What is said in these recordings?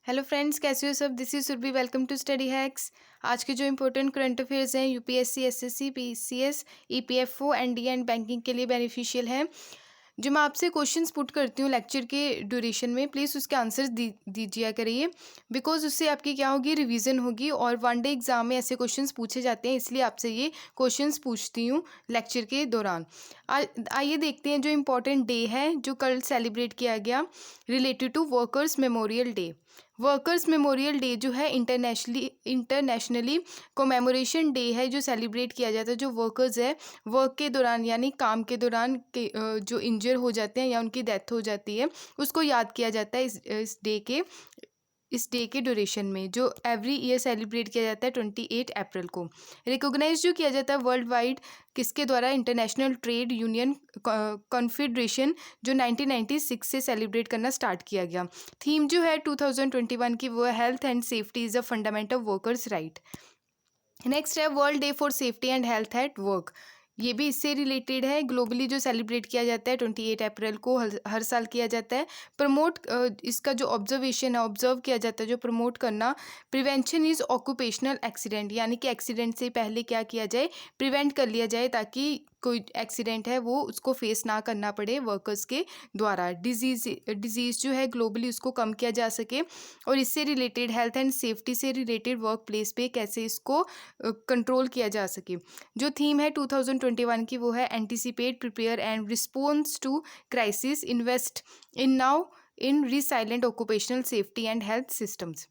Hello friends, कैसे हो सब। This is Surabhi. Welcome to study hacks. आज के जो इंपॉर्टेंट करंट अफेयर्स हैं UPSC, SSC, PCS, EPFO, NDA and banking के लिए बेनिफिशियल हैं। जो मैं आपसे क्वेश्चंस पुट करती हूँ लेक्चर के ड्यूरेशन में, प्लीज़ उसके आंसर्स दीजिए करिए। बिकॉज उससे आपकी क्या होगी, रिवीजन होगी। और वन डे एग्जाम में ऐसे क्वेश्चंस पूछे जाते हैं, इसलिए आपसे ये क्वेश्चंस पूछती हूँ लेक्चर के दौरान। आइए देखते हैं जो इम्पोर्टेंट डे है जो कल सेलिब्रेट किया गया related to workers memorial day. Workers memorial day जो है इंटरनेशनली कोमेमोरेशन डे है, जो सेलिब्रेट किया जाता है जो वर्कर्स है वर्क के दौरान यानी काम के दौरान जो इंजर हो जाते हैं या उनकी डेथ हो जाती है, उसको याद किया जाता है इस डे के ड्यूरेशन में, जो एवरी ईयर सेलिब्रेट किया जाता है 28 अप्रैल को। रिकॉग्नाइज जो किया जाता है वर्ल्ड वाइड किसके द्वारा, इंटरनेशनल ट्रेड यूनियन कॉन्फेडरेशन, जो 1996 से सेलिब्रेट करना स्टार्ट किया गया। थीम जो है 2021 की वो है health and safety is a fundamental workers right. Next है world day for safety and health at work. ये भी इससे रिलेटेड है। ग्लोबली जो सेलिब्रेट किया जाता है 28 अप्रैल को हर साल किया जाता है। प्रमोट इसका जो ऑब्जर्वेशन है, ऑब्जर्व किया जाता है, जो प्रमोट करना, प्रिवेंशन इज ऑक्यूपेशनल एक्सीडेंट, यानी कि एक्सीडेंट से पहले क्या किया जाए, प्रिवेंट कर लिया जाए ताकि कोई एक्सीडेंट है वो उसको फेस ना करना पड़े वर्कर्स के द्वारा। डिजीज़ जो है ग्लोबली उसको कम किया जा सके, और इससे रिलेटेड हेल्थ एंड सेफ्टी से रिलेटेड वर्क प्लेस पे कैसे इसको कंट्रोल किया जा सके। जो थीम है 2021 की वो है anticipate, prepare and response to crisis, invest in now in resilient occupational safety and health systems.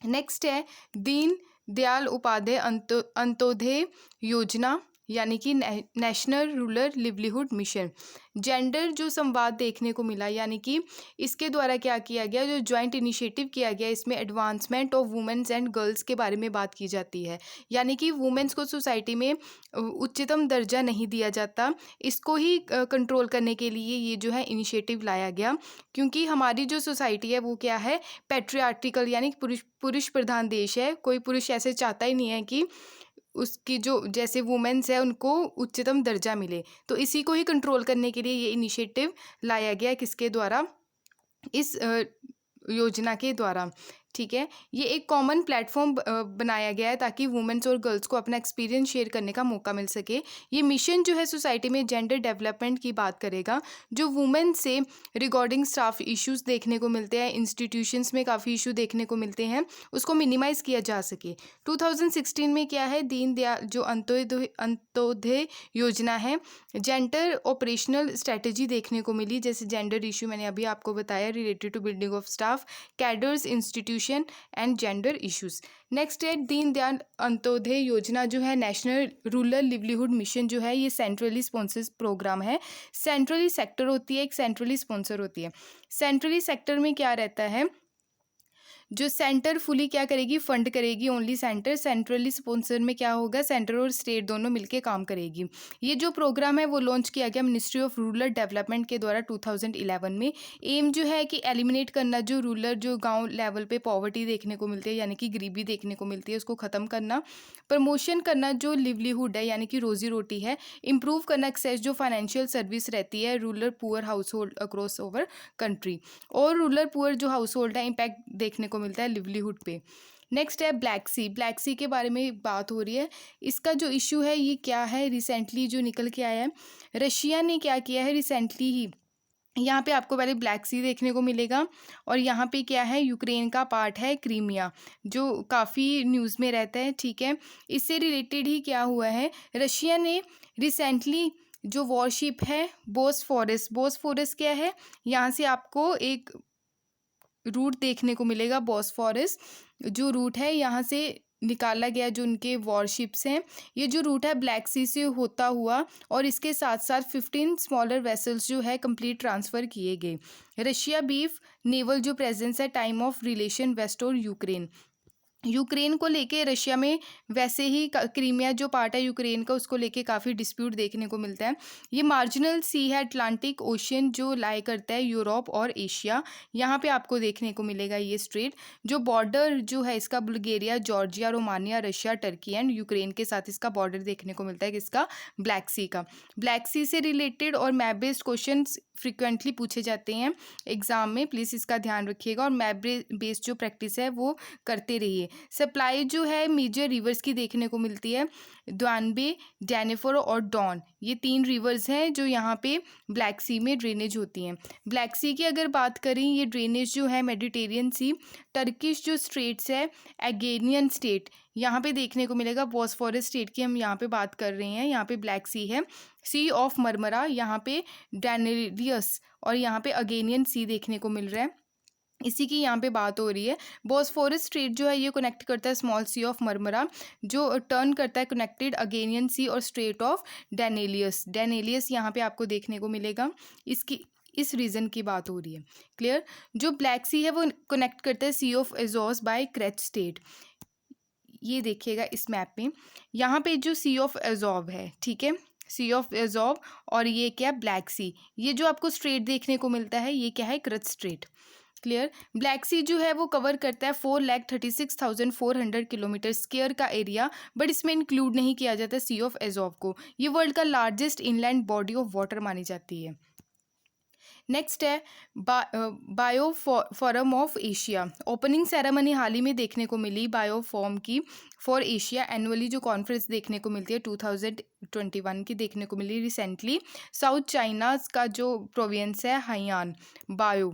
Next है दीन दयाल उपाध्याय अंत्योदय योजना, यानी कि national rural livelihood mission. Gender जो संवाद देखने को मिला, यानी कि इसके द्वारा क्या किया गया, जो जॉइंट इनिशिएटिव किया गया, इसमें advancement of womens and girls के बारे में बात की जाती है। यानी कि वुमेन्स को सोसाइटी में उच्चतम दर्जा नहीं दिया जाता, इसको ही कंट्रोल करने के लिए ये जो है इनिशिएटिव लाया गया। क्योंकि हमारी जो सोसाइटी है वो क्या है, पैट्रियार्टिकल, यानी पुरुष प्रधान देश है। कोई पुरुष ऐसे चाहता ही नहीं है कि उसकी जो जैसे वुमेन्स है उनको उच्चतम दर्जा मिले। तो इसी को ही कंट्रोल करने के लिए ये इनिशिएटिव लाया गया, किसके द्वारा, इस योजना के द्वारा। ठीक है, ये एक कॉमन प्लेटफॉर्म बनाया गया है ताकि वुमेन्स और गर्ल्स को अपना एक्सपीरियंस शेयर करने का मौका मिल सके। ये मिशन जो है सोसाइटी में जेंडर डेवलपमेंट की बात करेगा। जो वुमेन से रिगार्डिंग स्टाफ इश्यूज देखने को मिलते हैं, इंस्टीट्यूशंस में काफ़ी इशू देखने को मिलते हैं, उसको मिनिमाइज़ किया जा सके। 2016 में क्या है, दीन दयाल जो अंत्योदय योजना है, जेंडर ऑपरेशनल स्ट्रेटेजी देखने को मिली। जैसे जेंडर इशू मैंने अभी आपको बताया related to building of staff, cadres, institution and gender issues. Next है दीन दयाल अंत्योदय योजना जो है नेशनल रूरल लिवलीहुड मिशन जो है, ये सेंट्रली स्पॉन्सर्ड प्रोग्राम है। सेंट्रली सेक्टर होती है, एक सेंट्रली स्पॉन्सर होती है। सेंट्रली सेक्टर में क्या रहता है, जो सेंटर फुली क्या करेगी, फंड करेगी ओनली सेंटर। सेंट्रली स्पॉन्सर में क्या होगा, सेंटर और स्टेट दोनों मिलकर काम करेगी। ये जो प्रोग्राम है वो लॉन्च किया गया मिनिस्ट्री ऑफ रूरल डेवलपमेंट के द्वारा 2011 में। एम जो है कि एलिमिनेट करना जो रूरल जो गांव लेवल पे पॉवर्टी देखने को मिलती है, यानी कि गरीबी देखने को मिलती है, उसको ख़त्म करना। प्रमोशन करना जो लिवलीहुड है, यानी कि रोजी रोटी है। इम्प्रूव करना एक्सेस जो फाइनेंशियल सर्विस रहती है rural poor house hold across over country. और रूरल पुअर जो हाउस होल्ड है इम्पैक्ट देखने को मिलता है लिवलीहुड पे। नेक्स्ट है ब्लैक सी। ब्लैक सी के बारे में बात हो रही है। इसका जो इशू है ये क्या है, रिसेंटली जो निकल के आया है, रशिया ने क्या किया है रिसेंटली ही, यहाँ पे आपको पहले ब्लैक सी देखने को मिलेगा, और यहाँ पे क्या है, यूक्रेन का पार्ट है क्रीमिया, जो काफ़ी न्यूज़ में रहता है। ठीक है, इससे रिलेटेड ही क्या हुआ है, रशिया ने रिसेंटली जो वॉरशिप है बोस्फोरस, बोस्फोरस क्या है, यहाँ से आपको एक रूट देखने को मिलेगा, बॉस्फोरस जो रूट है यहाँ से निकाला गया, जो उनके वॉरशिप्स हैं, ये जो रूट है ब्लैक सी से होता हुआ, और इसके साथ साथ 15 स्मॉलर वेसल्स जो है कंप्लीट ट्रांसफ़र किए गए। रशिया बीफ नेवल जो प्रेजेंस है टाइम ऑफ रिलेशन वेस्ट और यूक्रेन। यूक्रेन को लेके रशिया में वैसे ही क्रीमिया जो पार्ट है यूक्रेन का उसको लेके काफ़ी डिस्प्यूट देखने को मिलता है। ये मार्जिनल सी है अटलांटिक ओशियन जो लाई करता है यूरोप और एशिया, यहाँ पे आपको देखने को मिलेगा ये स्ट्रेट। जो बॉर्डर जो है इसका Bulgaria, Georgia, Romania, Russia, Turkey and Ukraine के साथ इसका बॉर्डर देखने को मिलता है किसका, ब्लैक सी का। ब्लैक सी से रिलेटेड और मैप बेस्ड क्वेश्चन फ्रिक्वेंटली पूछे जाते हैं एग्जाम में, प्लीज़ इसका ध्यान रखिएगा और मैप बेस्ड जो प्रैक्टिस है वो करते रहिए। सप्लाई जो है मेजर रिवर्स की देखने को मिलती है, द्वानबे, डैनिफर और डॉन, ये 3 रिवर्स हैं जो यहाँ पे ब्लैक सी में ड्रेनेज होती हैं। ब्लैक सी की अगर बात करें, ये ड्रेनेज जो है मेडिटेरियन सी, टर्किश जो स्टेट्स है, एगेनियन स्टेट यहाँ पे देखने को मिलेगा। बॉस्फोरस स्टेट की हम यहाँ पे बात कर रहे हैं, यहाँ पे ब्लैक सी है। सी ऑफ मरमरा यहाँ पे डैनेलियस और यहाँ पे अगेनियन सी देखने को मिल रहा है, इसी की यहाँ पे बात हो रही है। बॉस्फोरस स्ट्रेट जो है ये कनेक्ट करता है स्मॉल सी ऑफ मरमरा, जो टर्न करता है कनेक्टेड अगेनियन सी और स्ट्रेट ऑफ डैनेलियस। डैनेलियस यहाँ पे आपको देखने को मिलेगा, इसकी इस रीजन की बात हो रही है। क्लियर। जो ब्लैक सी है वो कनेक्ट करता है सी ऑफ एजोस बाय क्रेच स्टेट, ये देखिएगा इस मैप में, यहाँ पे जो सी ऑफ एजोव है, ठीक है, सी ऑफ एजोव, और ये क्या, ब्लैक सी, ये जो आपको स्ट्रेट देखने को मिलता है ये क्या है, क्रच स्ट्रेट। क्लियर। ब्लैक सी जो है वो कवर करता है 4,36,400 किलोमीटर स्क्वायर का एरिया, बट इसमें इंक्लूड नहीं किया जाता सी ऑफ एजोव को। ये वर्ल्ड का largest inland body of water मानी जाती है। नेक्स्ट है bio forum of Asia. Opening ceremony हाल ही में देखने को मिली बायो फॉर्म की फॉर एशिया एनुअली जो कॉन्फ्रेंस देखने को मिलती है 2021 की देखने को मिली रिसेंटली। साउथ चाइना का जो प्रोविंस है हाइयान, बायो,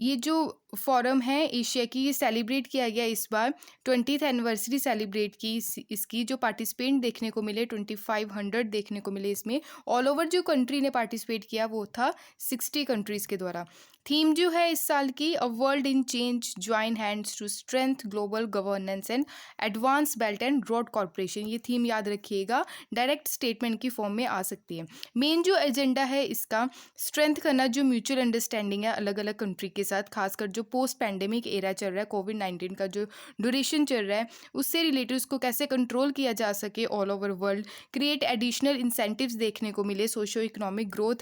ये जो फोरम है एशिया की, ये सेलिब्रेट किया गया इस बार 20th एनिवर्सरी सेलिब्रेट की इसकी। जो पार्टिसिपेंट देखने को मिले 2500 देखने को मिले इसमें। ऑल ओवर जो कंट्री ने पार्टिसिपेट किया वो था 60 कंट्रीज़ के द्वारा। थीम जो है इस साल की, a world in change, join hands to strength global governance and advance belt and road corporation. ये थीम याद रखिएगा, डायरेक्ट स्टेटमेंट की फॉर्म में आ सकती है। मेन जो एजेंडा है इसका, स्ट्रेंथ करना जो म्यूचुअल अंडरस्टैंडिंग है अलग अलग कंट्री के साथ, खासकर जो पोस्ट पैंडेमिक एरा चल रहा है, कोविड-19 का जो ड्यूरेशन चल रहा है उससे रिलेटेड उसको कैसे कंट्रोल किया जा सके all over world. Create additional incentives देखने को मिले, सोशो इकोनॉमिक ग्रोथ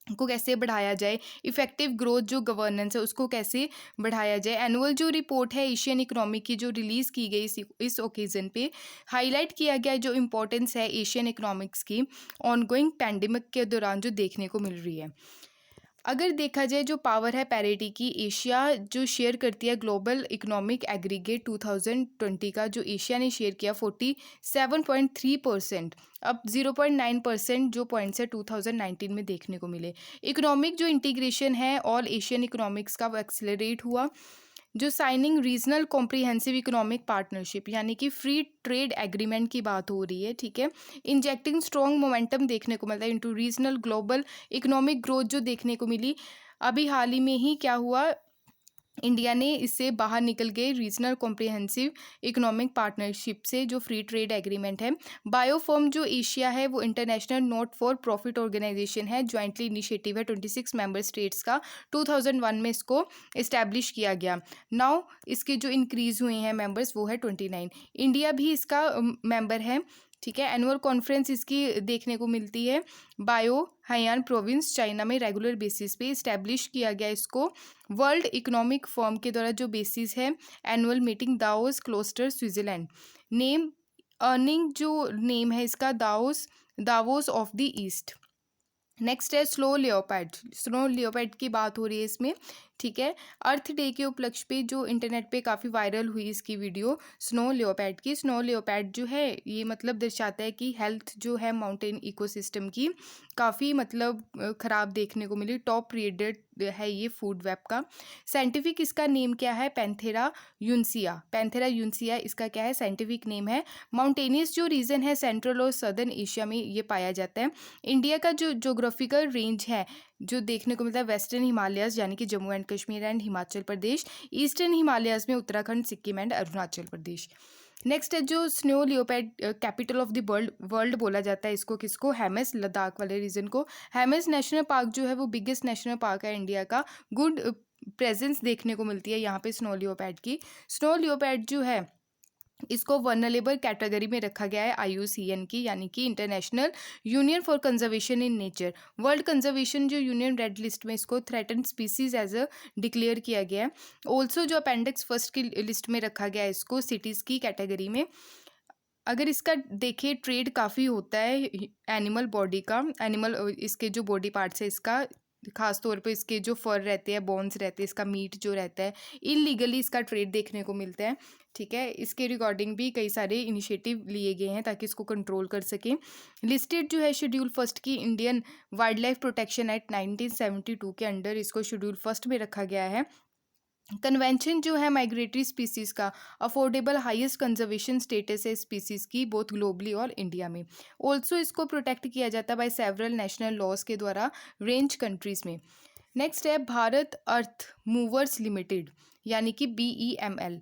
को कैसे बढ़ाया जाए, इफेक्टिव ग्रोथ जो गवर्नेंस है उसको कैसे बढ़ाया जाए। एनुअल जो रिपोर्ट है एशियन इकोनॉमी की जो रिलीज़ की गई इस ओकेज़न पे, हाईलाइट किया गया जो इम्पोर्टेंस है एशियन इकोनॉमिक्स की ऑनगोइंग पैंडेमिक के दौरान जो देखने को मिल रही है। अगर देखा जाए जो पावर है पैरिटी की, एशिया जो शेयर करती है ग्लोबल इकोनॉमिक एग्रीगेट 2020 का, जो एशिया ने शेयर किया 47.3%, अब 0.9% जो पॉइंट्स है 2019 में देखने को मिले। इकोनॉमिक जो इंटीग्रेशन है ऑल एशियन इकोनॉमिक्स का वो एक्सेलरेट हुआ। जो signing regional comprehensive economic partnership यानी कि फ्री ट्रेड एग्रीमेंट की बात हो रही है, ठीक है। इंजेक्टिंग स्ट्रॉन्ग मोमेंटम देखने को मिलता है into regional global economic growth जो देखने को मिली। अभी हाल ही में ही क्या हुआ, इंडिया ने इससे बाहर निकल गए रीजनल कॉम्प्रिहेंसिव इकोनॉमिक पार्टनरशिप से, जो फ्री ट्रेड एग्रीमेंट है। बायोफर्म जो एशिया है वो international not for profit organisation है, ज्वाइंटली इनिशिएटिव है 26 मेंबर स्टेट्स का। 2001 में इसको इस्टेब्लिश किया गया। नाउ इसके जो इंक्रीज़ हुए हैं मेंबर्स वो है 29। इंडिया भी इसका मेंबर है, ठीक है। एनुअल कॉन्फ्रेंस इसकी देखने को मिलती है बायो हाइयान प्रोविंस चाइना में, रेगुलर बेसिस पे इस्टेब्लिश किया गया इसको वर्ल्ड इकोनॉमिक फॉर्म के द्वारा। जो बेसिस है annual meeting Davos Klosters Switzerland. Name earning जो नेम है इसका Davos of the east. Next है स्नो लियोपैड। स्नो लियोपैड की बात हो रही है इसमें, ठीक है। अर्थ डे के उपलक्ष्य पे जो इंटरनेट पे काफ़ी वायरल हुई इसकी वीडियो स्नो लियोपैड की। स्नो लियोपैड जो है ये मतलब दर्शाता है कि हेल्थ जो है माउंटेन इकोसिस्टम की काफ़ी मतलब ख़राब देखने को मिली। टॉप रेटेड है ये फूड वेब का। साइंटिफिक इसका नेम क्या है, पैंथेरा यून्सिया। पैंथेरा यून्सिया इसका क्या है, साइंटिफिक नेम है। माउंटेनियस जो रीजन है सेंट्रल और सदर्न एशिया में ये पाया जाता है। इंडिया का जो जोग्राफिकल रेंज है जो देखने को मिलता है वेस्टर्न हिमालयाज यानी कि Jammu and Kashmir and Himachal Pradesh, eastern Himalayas में उत्तराखंड, सिक्किम एंड अरुणाचल प्रदेश। नेक्स्ट है जो snow leopard capital of the world बोला जाता है इसको, किसको, हेमिस, लद्दाख वाले रीजन को। हेमिस नेशनल पार्क जो है वो बिगेस्ट नेशनल पार्क है इंडिया का। गुड प्रेजेंस देखने को मिलती है यहाँ पे स्नो लियोपैड की। स्नो लियोपैड जो है इसको वनरेबल कैटेगरी में रखा गया है IUCN की, यानी कि international union for conservation in nature. World conservation जो यूनियन रेड लिस्ट में इसको threatened species as a declare किया गया है। ऑल्सो जो अपेंडिक्स फर्स्ट की लिस्ट में रखा गया है इसको सिटीज़ की कैटेगरी में। अगर इसका देखिए ट्रेड काफ़ी होता है एनिमल बॉडी का, एनिमल इसके जो बॉडी पार्ट्स है इसका, खास तौर पे इसके जो फर रहते हैं, बोन्स रहते हैं, इसका मीट जो रहता है, इलीगली इसका ट्रेड देखने को मिलता है। ठीक है, इसके रिगार्डिंग भी कई सारे इनिशिएटिव लिए गए हैं ताकि इसको कंट्रोल कर सकें। लिस्टेड जो है शेड्यूल फर्स्ट की Indian wild life protection act 1972 के अंडर इसको शेड्यूल फर्स्ट में रखा गया है। कन्वेंशन जो है माइग्रेटरी स्पीसीज़ का अफोर्डेबल हाईएस्ट कंजर्वेशन स्टेटस है स्पीसीज़ की बोथ ग्लोबली और इंडिया में। ऑल्सो इसको प्रोटेक्ट किया जाता है बाय सेवरल नेशनल लॉज के द्वारा रेंज कंट्रीज़ में। नेक्स्ट है भारत अर्थ मूवर्स लिमिटेड, यानी कि BEML।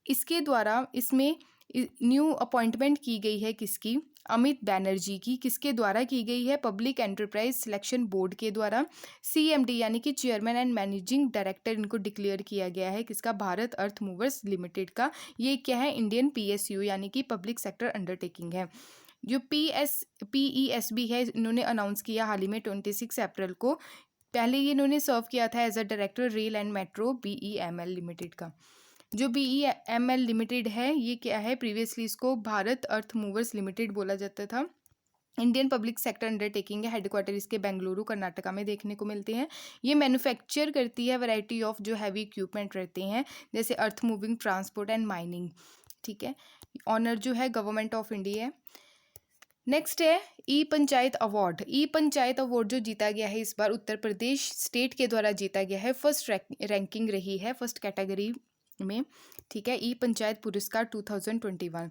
इसके द्वारा इसमें न्यू अपॉइंटमेंट की गई है किसकी? अमित बैनर्जी की। किसके द्वारा की गई है? पब्लिक एंटरप्राइज सिलेक्शन बोर्ड के द्वारा। CMD यानी कि चेयरमैन एंड मैनेजिंग डायरेक्टर इनको डिक्लेयर किया गया है किसका? भारत अर्थ मूवर्स लिमिटेड का। ये क्या है? इंडियन PSU यानी कि पब्लिक सेक्टर अंडरटेकिंग है। जो PESB है इन्होंने अनाउंस किया हाल ही में 26 अप्रैल को। पहले ये इन्होंने सर्व किया था as a director rail and metro BEML limited का। जो BEML लिमिटेड है ये क्या है? प्रीवियसली इसको भारत अर्थ मूवर्स लिमिटेड बोला जाता था। इंडियन पब्लिक सेक्टर अंडरटेकिंग है। हेडक्वार्टर इसके बेंगलुरु कर्नाटका में देखने को मिलते हैं। ये मैन्युफैक्चर करती है वैरायटी ऑफ जो हैवी इक्विपमेंट रहते हैं जैसे earth moving, transport and mining. ठीक है, ऑनर जो है गवर्नमेंट ऑफ इंडिया है। नेक्स्ट है ई पंचायत अवार्ड। ई पंचायत अवार्ड जो जीता गया है इस बार उत्तर प्रदेश स्टेट के द्वारा जीता गया है। फर्स्ट रैंकिंग रही है फर्स्ट कैटेगरी में। ठीक है, ई पंचायत पुरस्कार 2021।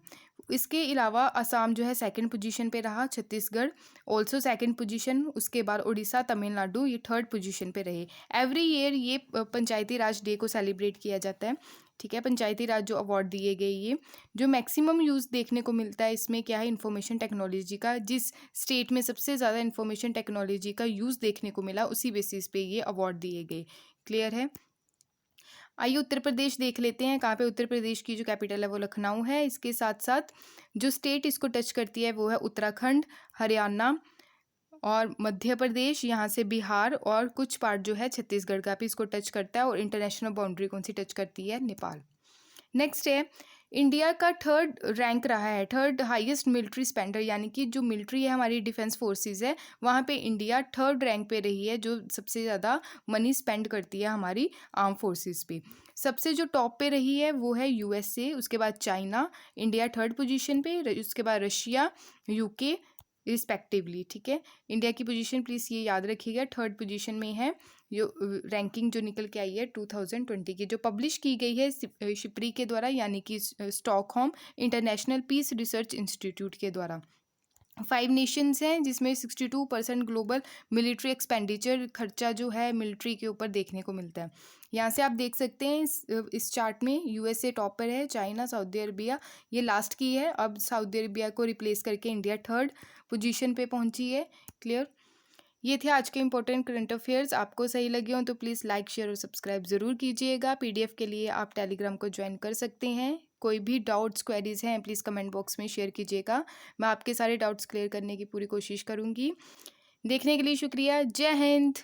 इसके अलावा असम जो है सेकंड पोजीशन पे रहा, छत्तीसगढ़ ऑल्सो सेकंड पोजीशन, उसके बाद उड़ीसा, तमिलनाडु ये थर्ड पोजीशन पे रहे। एवरी ईयर ये पंचायती राज डे को सेलिब्रेट किया जाता है। ठीक है, पंचायती राज जो अवार्ड दिए गए ये जो मैक्सिमम यूज़ देखने को मिलता है इसमें क्या है? इंफॉर्मेशन टेक्नोलॉजी का। जिस स्टेट में सबसे ज़्यादा इंफॉर्मेशन टेक्नोलॉजी का यूज़ देखने को मिला उसी बेसिस पे ये अवार्ड दिए गए। क्लियर है? आइए उत्तर प्रदेश देख लेते हैं कहाँ पे। उत्तर प्रदेश की जो कैपिटल है वो लखनऊ है। इसके साथ साथ जो स्टेट इसको टच करती है वो है उत्तराखंड, हरियाणा और मध्य प्रदेश, यहाँ से बिहार और कुछ पार्ट जो है छत्तीसगढ़ का भी इसको टच करता है। और इंटरनेशनल बाउंड्री कौन सी टच करती है? नेपाल। नेक्स्ट है इंडिया का थर्ड रैंक रहा है, थर्ड हाईएस्ट मिलिट्री स्पेंडर, यानी कि जो मिलिट्री है हमारी डिफेंस फोर्सेस है वहाँ पे इंडिया थर्ड रैंक पे रही है, जो सबसे ज़्यादा मनी स्पेंड करती है हमारी आर्म फोर्सेस पे। सबसे जो टॉप पे रही है वो है USA, उसके बाद चाइना, इंडिया थर्ड पोजीशन पे, उसके बाद रशिया, UK रिस्पेक्टिवली। ठीक है, इंडिया की पोजीशन प्लीज़ ये याद रखिएगा, थर्ड पोजीशन में है। जो रैंकिंग जो निकल के आई है 2020 की, जो पब्लिश की गई है शिप्री के द्वारा, यानी कि Stockholm international peace research institute के द्वारा। 5 नेशंस हैं जिसमें 62% ग्लोबल मिलिट्री एक्सपेंडिचर खर्चा जो है मिलिट्री के ऊपर देखने को मिलता है। यहाँ से आप देख सकते हैं इस चार्ट में USA टॉप पर है, चाइना, सऊदी अरबिया ये लास्ट की है। अब सऊदी अरबिया को रिप्लेस करके इंडिया थर्ड पोजीशन पे पहुंची है। क्लियर? ये थे आज के इंपॉर्टेंट करंट अफेयर्स। आपको सही लगे हो तो प्लीज़ लाइक, शेयर और सब्सक्राइब ज़रूर कीजिएगा। PDF के लिए आप टेलीग्राम को ज्वाइन कर सकते हैं। कोई भी डाउट्स, क्वेरीज हैं प्लीज़ कमेंट बॉक्स में शेयर कीजिएगा। मैं आपके सारे डाउट्स क्लियर करने की पूरी कोशिश करूँगी। देखने के लिए शुक्रिया। जय हिंद।